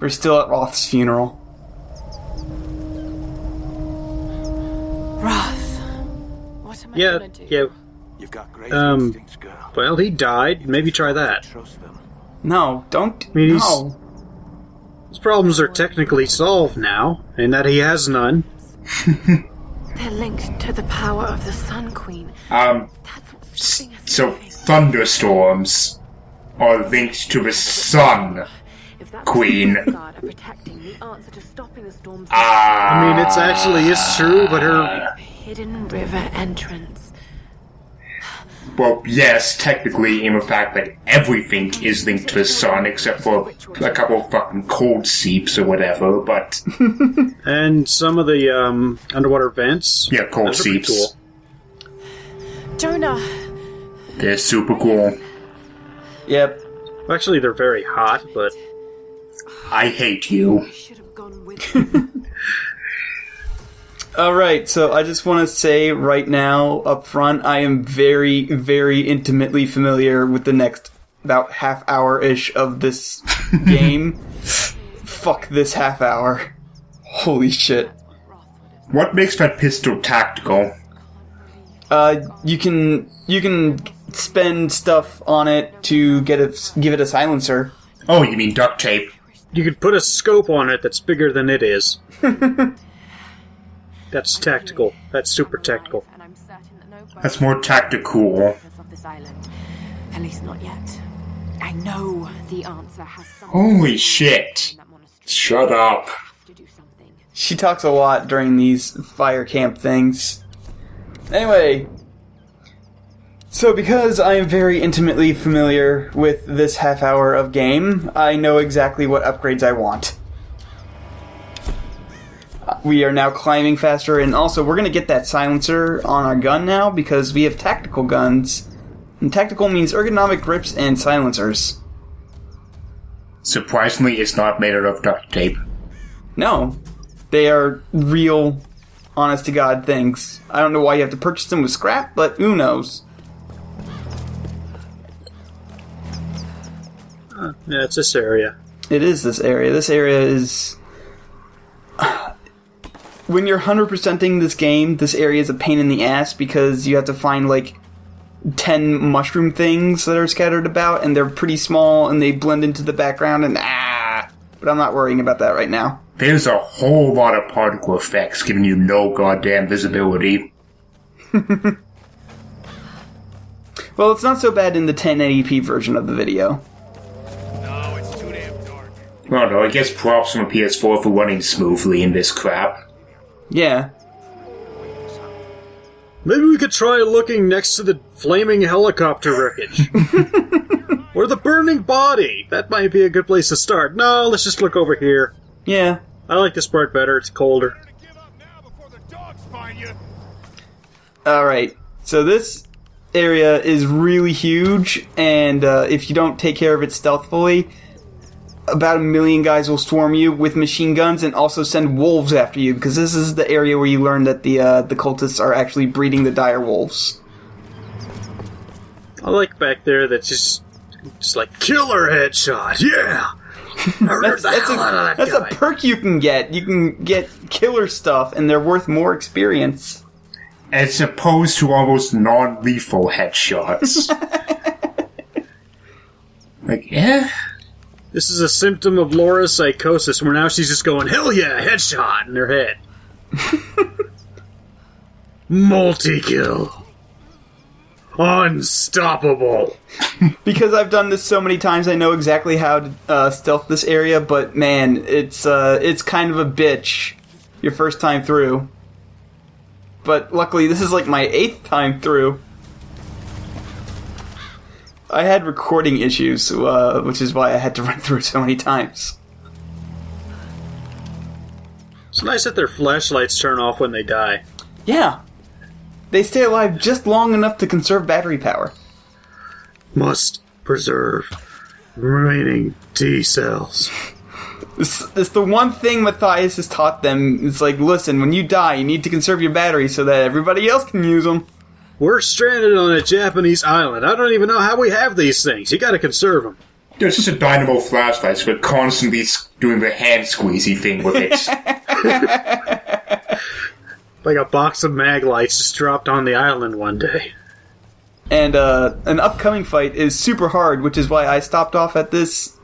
We're still at Roth's funeral. Roth, what am I gonna do? Yeah. You've got great instincts, girl. Well, he died. Maybe try that. Trust them. No, don't. I mean, no. His problems are technically solved now, in that he has none. They're linked to the power of the Sun Queen. So thunderstorms are linked to the Sun Queen. I mean, it's actually is true, but her... Hidden river entrance. Well, yes, technically, in the fact that everything is linked to the sun, except for a couple of fucking cold seeps or whatever, but... And some of the, underwater vents. Yeah, cold seeps. Cool. Jonah! They're super cool. Yep. Actually, they're very hot, but... I hate you. I should have gone with him. Alright, so I just want to say right now, up front, I am very, very intimately familiar with the next about half hour-ish of this game. Fuck this half hour. Holy shit. What makes that pistol tactical? You can spend stuff on it to give it a silencer. Oh, you mean duct tape? You could put a scope on it that's bigger than it is. That's tactical. That's super tactical. That's more tactical. At least not yet. I know the answer has something. Holy shit. Shut up. She talks a lot during these fire camp things. Anyway, so because I am very intimately familiar with this half hour of game, I know exactly what upgrades I want. We are now climbing faster, and also we're going to get that silencer on our gun now because we have tactical guns. And tactical means ergonomic grips and silencers. Surprisingly, it's not made out of duct tape. No, they are real, honest-to-God things. I don't know why you have to purchase them with scrap, but who knows? Yeah, it's this area. It is this area. This area is... When you're 100%ing this game, this area is a pain in the ass because you have to find, like, 10 mushroom things that are scattered about, and they're pretty small, and they blend into the background, and but I'm not worrying about that right now. There's a whole lot of particle effects giving you no goddamn visibility. Well, it's not so bad in the 1080p version of the video. No, it's too damn dark. Well, no, I guess props from a PS4 for running smoothly in this crap. Yeah. Maybe we could try looking next to the flaming helicopter wreckage. Or the burning body. That might be a good place to start. No, let's just look over here. Yeah. I like this part better. It's colder. Alright. So this area is really huge, and if you don't take care of it stealthily, about 1 million guys will swarm you with machine guns and also send wolves after you, because this is the area where you learn that the cultists are actually breeding the dire wolves. I like back there that's just like killer headshot. Yeah. That's a perk you can get. You can get killer stuff, and they're worth more experience. As opposed to almost non-lethal headshots. Like, eh? This is a symptom of Laura's psychosis, where now she's just going, hell yeah, headshot in her head. Multi-kill. Unstoppable. Because I've done this so many times, I know exactly how to stealth this area, but man, it's kind of a bitch your first time through. But luckily, this is like my 8th time through. I had recording issues, which is why I had to run through so many times. It's nice that their flashlights turn off when they die. Yeah. They stay alive just long enough to conserve battery power. Must preserve remaining T cells. It's the one thing Matthias has taught them. It's like, listen, when you die, you need to conserve your batteries so that everybody else can use them. We're stranded on a Japanese island. I don't even know how we have these things. You gotta conserve them. It's just a dynamo flashlight, so we're constantly doing the hand squeezy thing with it. Like a box of mag lights just dropped on the island one day. And an upcoming fight is super hard, which is why I stopped off at this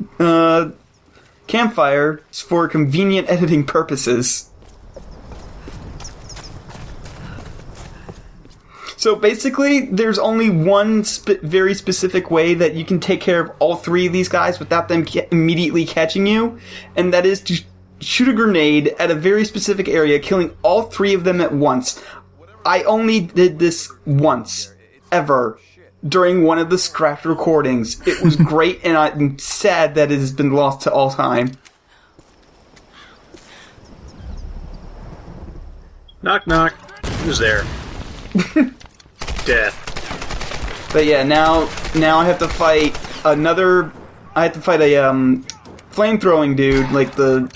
campfire for convenient editing purposes. So basically, there's only one very specific way that you can take care of all three of these guys without them immediately catching you, and that is to shoot a grenade at a very specific area, killing all three of them at once. I only did this once, ever, during one of the scrapped recordings. It was great, and I'm sad that it has been lost to all time. Knock, knock. Who's there? Death. But yeah, now I have to fight another. I have to fight a flamethrowing dude, like the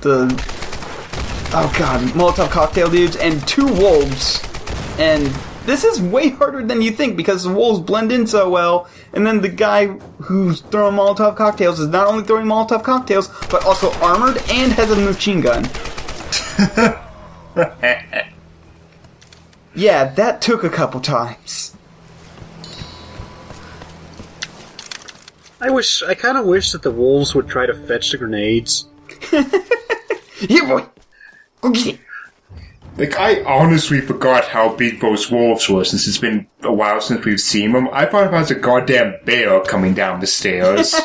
oh god, Molotov cocktail dudes, and two wolves. And this is way harder than you think because the wolves blend in so well. And then the guy who's throwing Molotov cocktails is not only throwing Molotov cocktails, but also armored and has a machine gun. Yeah, that took a couple times. I kind of wish that the wolves would try to fetch the grenades. Here, boy! Go get it! Like, I honestly forgot how big those wolves were since it's been a while since we've seen them. I thought it was a goddamn bear coming down the stairs.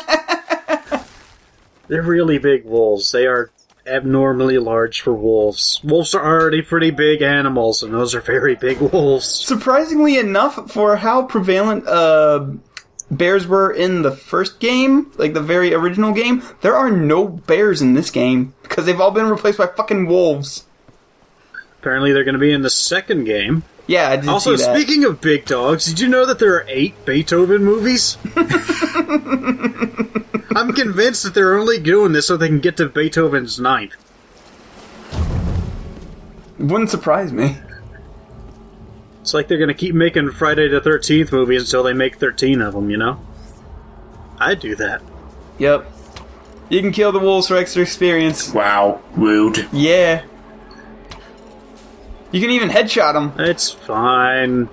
They're really big wolves. They are abnormally large for wolves. Wolves are already pretty big animals, and those are very big wolves. Surprisingly enough, for how prevalent bears were in the first game, like the very original game, there are no bears in this game, because they've all been replaced by fucking wolves. Apparently they're going to be in the second game. Yeah, I did Also, see that. speaking of big dogs, did you know that there are 8 Beethoven movies? I'm convinced that they're only doing this so they can get to Beethoven's 9th. Wouldn't surprise me. It's like they're going to keep making Friday the 13th movies until they make 13 of them, you know? I'd do that. Yep. You can kill the wolves for extra experience. Wow, rude. Yeah. You can even headshot them. It's fine.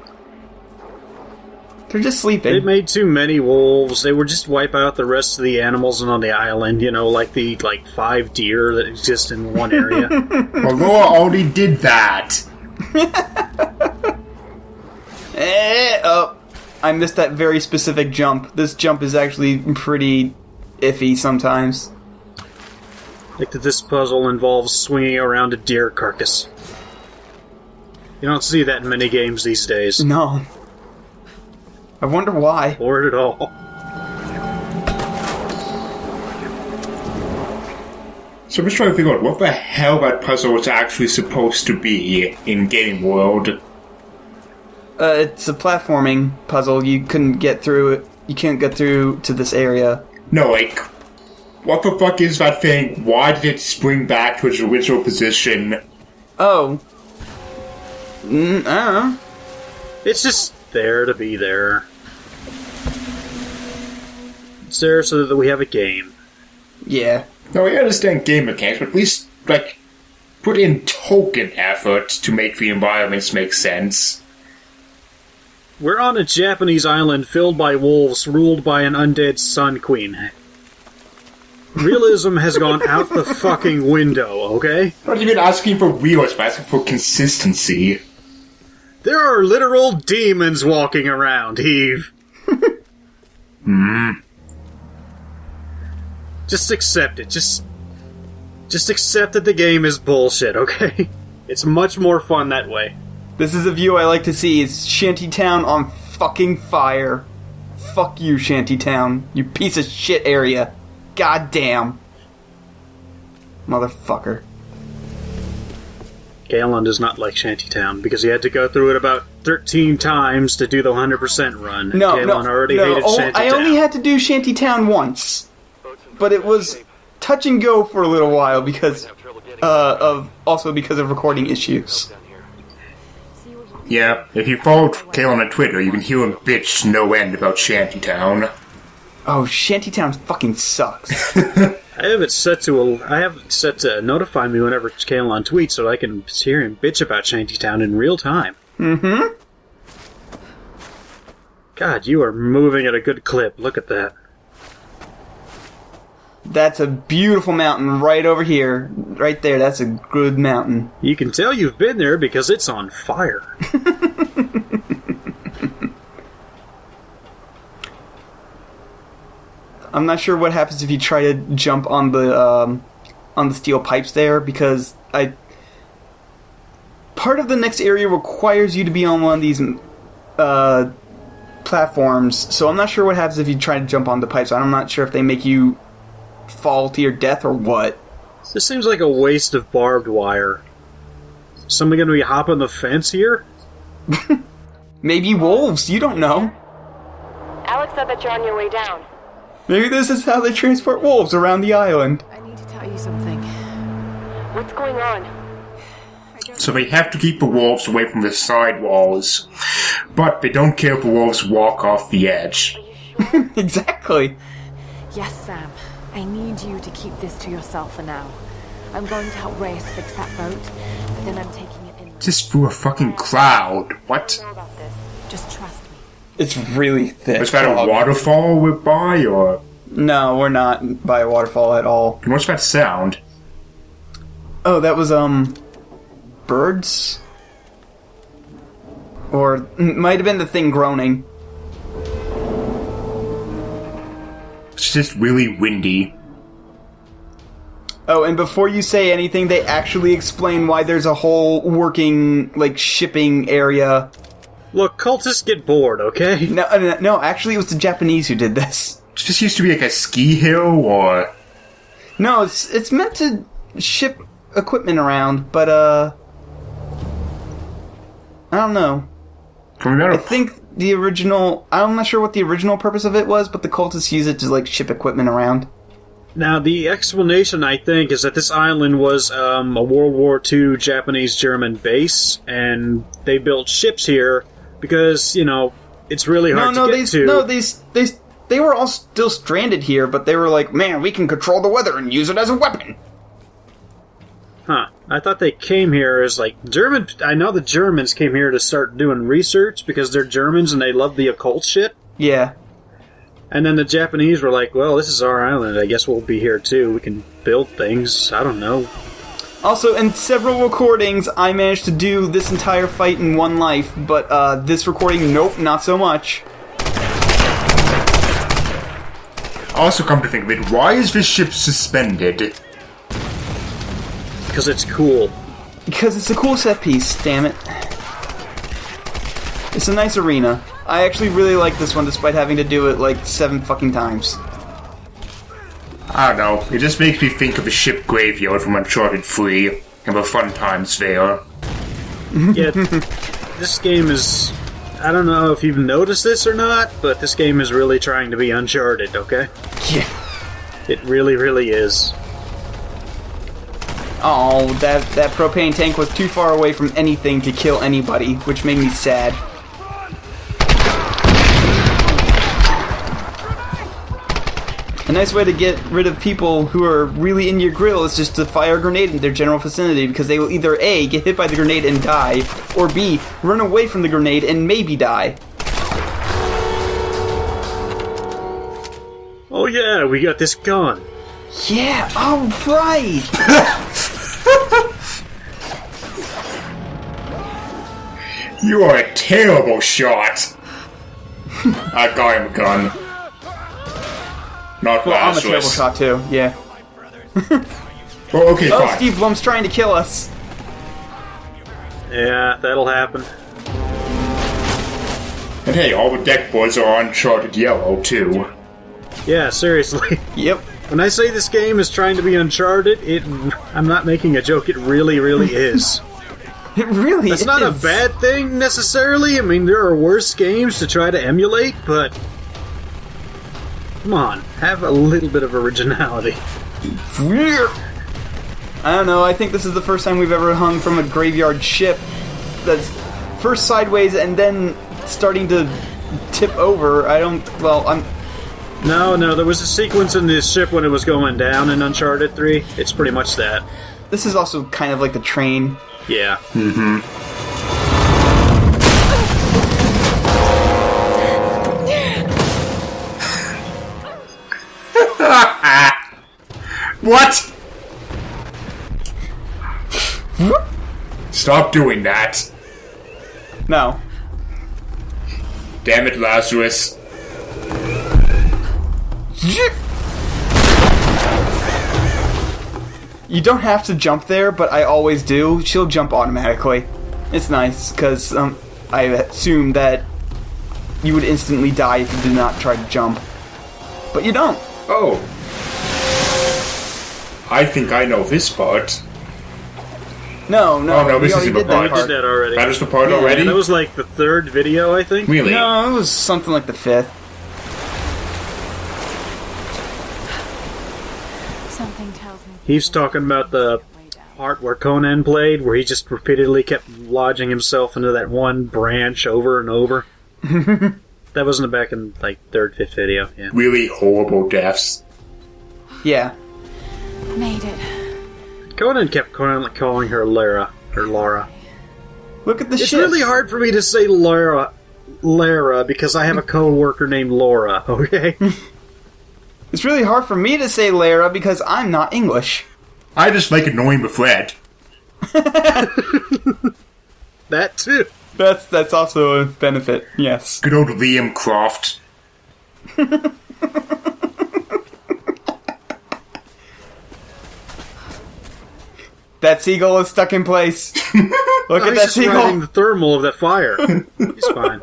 They're just sleeping. They made too many wolves. They would just wipe out the rest of the animals on the island, you know, like the 5 deer that exist in one area. Well, Laura already did that. Oh, I missed that very specific jump. This jump is actually pretty iffy sometimes. Like that this puzzle involves swinging around a deer carcass. You don't see that in many games these days. No. I wonder why. Or at all. So I'm just trying to figure out what the hell that puzzle was actually supposed to be in Game World. It's a platforming puzzle. You couldn't get through it. You can't get through to this area. No, like, what the fuck is that thing? Why did it spring back to its original position? Oh. I don't know. It's just there to be there. It's there so that we have a game. Yeah. No, I understand game mechanics, but at least, like, put in token effort to make the environments make sense. We're on a Japanese island filled by wolves, ruled by an undead sun queen. Realism has gone out the fucking window, okay? I'm not even asking for realism, I'm asking for consistency. There are literal demons walking around, Eve. Just accept it. Just accept that the game is bullshit, okay? It's much more fun that way. This is a view I like to see. It's Shantytown on fucking fire. Fuck you, Shantytown. You piece of shit area. God damn. Motherfucker. Galen does not like Shantytown because he had to go through it about 13 times to do the 100% run. Galen already hated Shantytown. I only had to do Shantytown once. But it was touch and go for a little while because of recording issues. Yeah, if you followed Kale on Twitter, you can hear him bitch no end about Shantytown. Oh, Shantytown fucking sucks. I have it set to notify me whenever Kalon tweets so I can hear him bitch about Shantytown in real time. Mm-hmm. God, you are moving at a good clip. Look at that. That's a beautiful mountain right over here. Right there, that's a good mountain. You can tell you've been there because it's on fire. I'm not sure what happens if you try to jump on the steel pipes there, because part of the next area requires you to be on one of these platforms, so I'm not sure what happens if you try to jump on the pipes. I'm not sure if they make you fall to your death or what. This seems like a waste of barbed wire. Somebody gonna be hopping the fence here? Maybe wolves, you don't know. Alex said that you're on your way down. Maybe this is how they transport wolves around the island. I need to tell you something. What's going on? So they have to keep the wolves away from the side walls, but they don't care if the wolves walk off the edge. Exactly. Yes, Sam. I need you to keep this to yourself for now. I'm going to help Reyes fix that boat, but then I'm taking it in. Just through a fucking cloud. What? Know about this. Just trust me. It's really thick. Was that a waterfall we're by, or...? No, we're not by a waterfall at all. What's that sound? Oh, that was, birds? Or, might have been the thing groaning. It's just really windy. Oh, and before you say anything, they actually explain why there's a whole working, shipping area. Look, cultists get bored, okay? No, actually it was the Japanese who did this. It just used to be like a ski hill, or... No, it's meant to ship equipment around, but, I don't know. I think the original... I'm not sure what the original purpose of it was, but the cultists use it to, ship equipment around. Now, the explanation, I think, is that this island was a World War II Japanese-German base, and they built ships here because, it's really hard to get to. No, they were all still stranded here, but they were like, man, we can control the weather and use it as a weapon. Huh. I thought they came here as, German... I know the Germans came here to start doing research because they're Germans and they love the occult shit. Yeah. And then the Japanese were like, well, this is our island. I guess we'll be here too. We can build things. I don't know. Also, in several recordings, I managed to do this entire fight in one life, but this recording, nope, not so much. Also, come to think of it, why is this ship suspended? Because it's cool. Because it's a cool set piece, damn it. It's a nice arena. I actually really like this one, despite having to do it 7 fucking times. I don't know, it just makes me think of the ship graveyard from Uncharted 3, and the fun times there. Yeah, this game is... I don't know if you've noticed this or not, but this game is really trying to be Uncharted, okay? Yeah. It really, really is. Oh, that propane tank was too far away from anything to kill anybody, which made me sad. A nice way to get rid of people who are really in your grill is just to fire a grenade in their general vicinity, because they will either A, get hit by the grenade and die, or B, run away from the grenade and maybe die. Oh yeah, we got this gun. Yeah, alright! You are a terrible shot! I got him a gun. Not Well, I'm a terrible Lazarus. shot too, yeah. Oh, okay, Oh, fine. Steve Blum's trying to kill us! Yeah, that'll happen. And hey, all the deck boards are Uncharted Yellow, too. Yeah, seriously. Yep. When I say this game is trying to be Uncharted, I'm not making a joke, it really, really is. It really That's is. not a bad thing, necessarily. I mean, there are worse games to try to emulate, but... Come on, have a little bit of originality. I don't know, I think this is the first time we've ever hung from a graveyard ship that's first sideways and then starting to tip over. No, there was a sequence in this ship when it was going down in Uncharted 3. It's pretty much that. This is also kind of like the train. Yeah. Mm-hmm. What? Stop doing that. No. Damn it, Lazarus. You don't have to jump there, but I always do. She'll jump automatically. It's nice, because I assume that you would instantly die if you did not try to jump. But you don't. Oh. I think I know this part. No, Oh, no, we this already isn't the did that part. We did that already. That is the part Yeah, already? That was like the third video, I think. Really? No, it was something like the 5th. Something tells me. He's talking about the part where Conan played, where he just repeatedly kept lodging himself into that one branch over and over. That wasn't back in, like, third, fifth video, yeah. Really horrible deaths. Yeah. Made it. Conan kept calling her Lara, or Laura. Look at the It's ship. really hard for me to say Lara, because I have a co-worker named Laura, okay? It's really hard for me to say Lara because I'm not English. I just like annoying the Fred. That too. That's also a benefit, yes. Good old Liam Croft. That seagull is stuck in place. Look at He's that just riding seagull. the thermal of that fire. He's fine.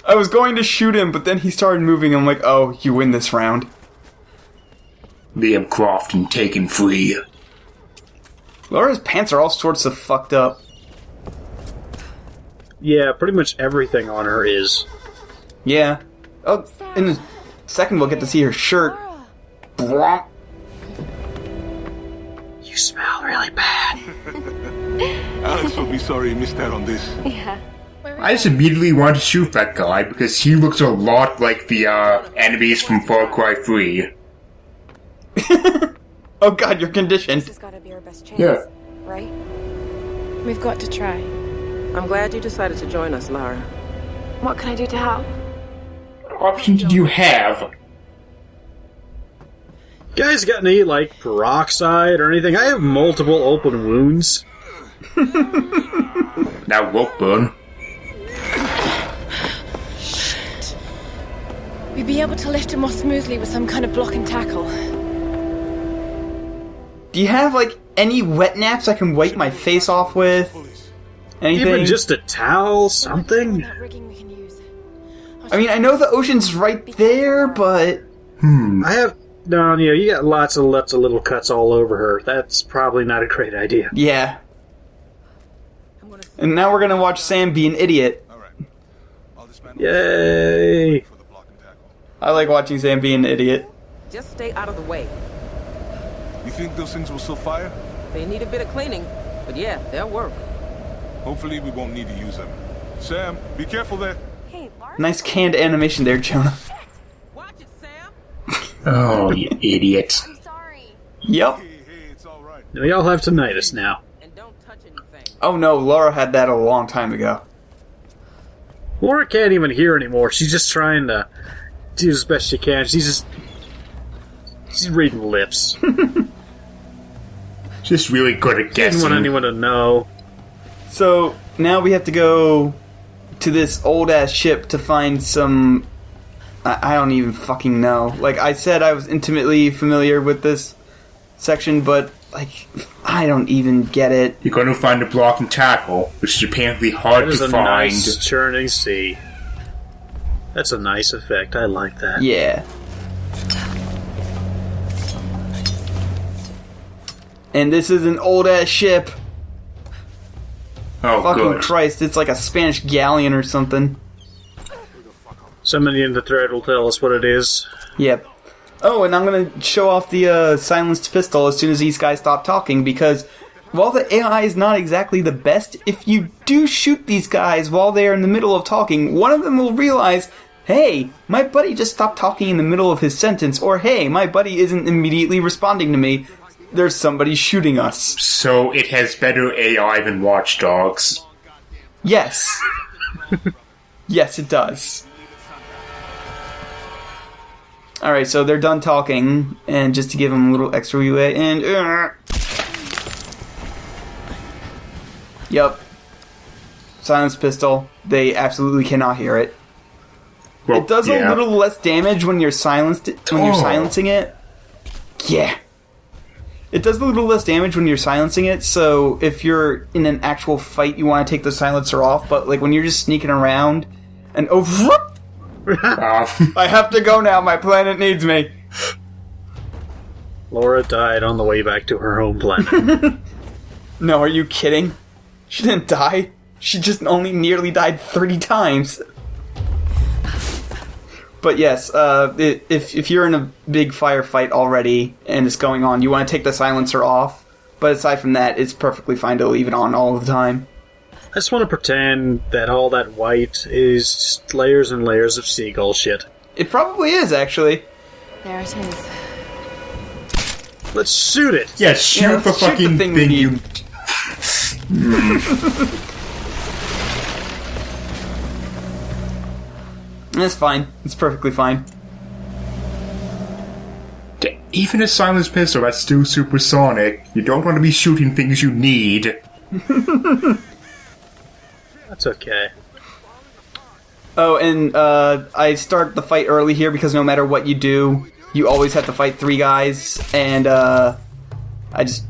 I was going to shoot him, but then he started moving. I'm like, oh, you win this round. Liam Croft and Taken Free. Laura's pants are all sorts of fucked up. Yeah, pretty much everything on her is. Yeah. Oh, in a second we'll get to see her shirt. Bwomp. You smell really bad. Alex will be sorry he missed out on this. Yeah. I just immediately wanted to shoot that guy because he looks a lot like the enemies from Far Cry 3. Oh god, you're conditioned. This has got to be our best chance. Yeah. Right? We've got to try. I'm glad you decided to join us, Lara. What can I do to help? What options do you have? Guys got any, like, peroxide or anything? I have multiple open wounds. That won't burn. We'd be able to lift him more smoothly with some kind of block and tackle. Do you have, like, any wet naps I can wipe my face off with? Anything? Even just a towel, something? That rigging we can use. I mean, I know the ocean's right there, but... I have... No, you got lots of little cuts all over her. That's probably not a great idea. Yeah. And now we're gonna watch Sam be an idiot. All right. I'll dismantle Yay! for the block and tackle. I like watching Sam be an idiot. Just stay out of the way. You think those things will still fire? They need a bit of cleaning, but yeah, they'll work. Hopefully we won't need to use them. Sam, be careful there. Hey, Laura. Nice canned animation there, Jonah. Watch it, Sam! Oh, you idiot. I'm sorry. Yep. Hey, it's all right. We all have tinnitus now. And don't touch anything. Oh no, Laura had that a long time ago. Laura can't even hear anymore. She's just trying to do as best she can. She's reading lips. Just really good at Didn't guessing. want anyone to know. So, now we have to go to this old-ass ship to find some... I don't even fucking know. Like, I said I was intimately familiar with this section, but, like, I don't even get it. You're going to find a block and tackle, which is apparently hard That is to a find. nice churning sea. That's a nice effect. I like that. Yeah. And this is an old-ass ship. Oh, Fucking good. Christ, it's like a Spanish galleon or something. Somebody in the thread will tell us what it is. Yep. Oh, and I'm gonna show off the silenced pistol as soon as these guys stop talking, because while the AI is not exactly the best, if you do shoot these guys while they are in the middle of talking, one of them will realize hey, my buddy just stopped talking in the middle of his sentence, or hey, my buddy isn't immediately responding to me. There's somebody shooting us. So it has better AI than Watch Dogs. Yes. Yes, it does. Alright, so they're done talking, and just to give them a little extra leeway, and... Yep. Silence pistol. They absolutely cannot hear it. Well, It does a little less damage when you're silencing it. Yeah. It does a little less damage when you're silencing it, so if you're in an actual fight, you want to take the silencer off, but like when you're just sneaking around, and I have to go now, my planet needs me. Laura died on the way back to her home planet. No, are you kidding? She didn't die. She just only nearly died 30 times. But yes, if you're in a big firefight already and it's going on, you want to take the silencer off. But aside from that, it's perfectly fine to leave it on all the time. I just want to pretend that all that white is just layers and layers of seagull shit. It probably is, actually. There it is. Let's shoot it! Yeah, shoot the fucking thing you... It's fine. It's perfectly fine. Even a silence pistol, that's still supersonic. You don't want to be shooting things you need. That's okay. Oh, and I start the fight early here because no matter what you do, you always have to fight 3 guys, and it's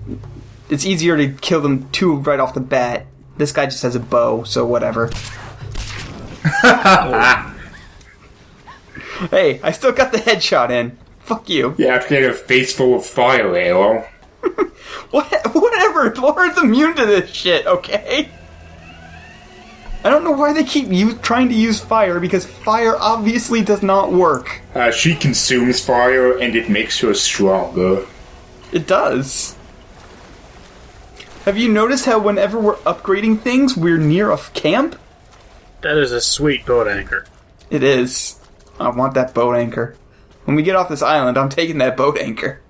easier to kill them 2 right off the bat. This guy just has a bow, so whatever. Hey, I still got the headshot in. Fuck you. Yeah, after getting a face full of fire arrow. Whatever, Laura's immune to this shit, okay? I don't know why they keep trying to use fire, because fire obviously does not work. She consumes fire, and it makes her stronger. It does. Have you noticed how whenever we're upgrading things, we're near a camp? That is a sweet boat anchor. It is. I want that boat anchor. When we get off this island, I'm taking that boat anchor.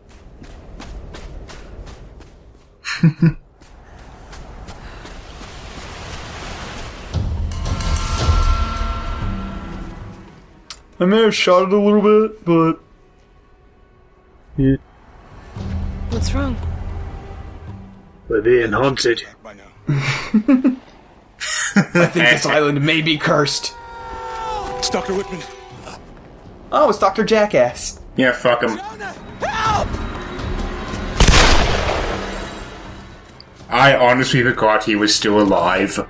I may have shot it a little bit, but... Yeah. What's wrong? We're being haunted. By now. I think this island may be cursed. It's Dr. Whitman. Oh, it's Dr. Jackass. Yeah, fuck him. Help! I honestly forgot he was still alive.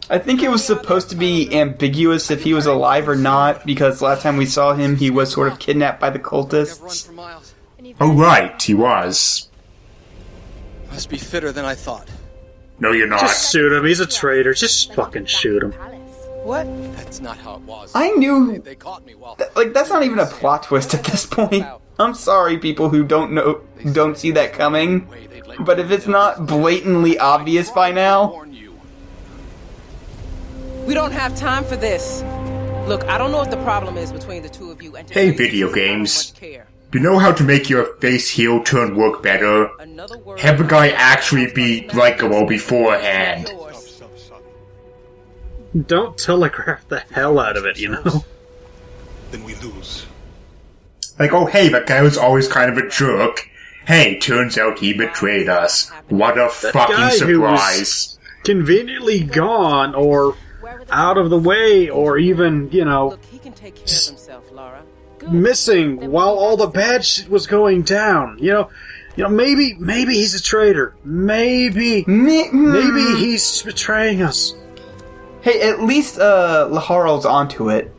I think it was supposed to be ambiguous if he was alive or not, because last time we saw him, he was sort of kidnapped by the cultists. Oh, right, he was. Must be fitter than I thought. No, you're not. Just shoot him, he's a traitor. Just fucking shoot him. What? That's not how it was. I knew... They caught me while... that's not even a plot twist at this point. I'm sorry, people who don't see that coming. But if it's not blatantly obvious by now... We don't have time for this. Look, I don't know what the problem is between the two of you. And Hey, video games. You know how to make your face heel turn work better? Have a guy actually be likable beforehand. Don't telegraph the hell out of it, you know? Then we lose. Like, oh hey, that guy was always kind of a jerk. Hey, turns out he betrayed us. What a That fucking guy who was surprise. conveniently gone, or out of the way, or even, you know, Look, he can take care of himself, Laura. missing while all the bad shit was going down. You know, maybe he's a traitor. Maybe he's betraying us. Hey, at least Laharl's onto it.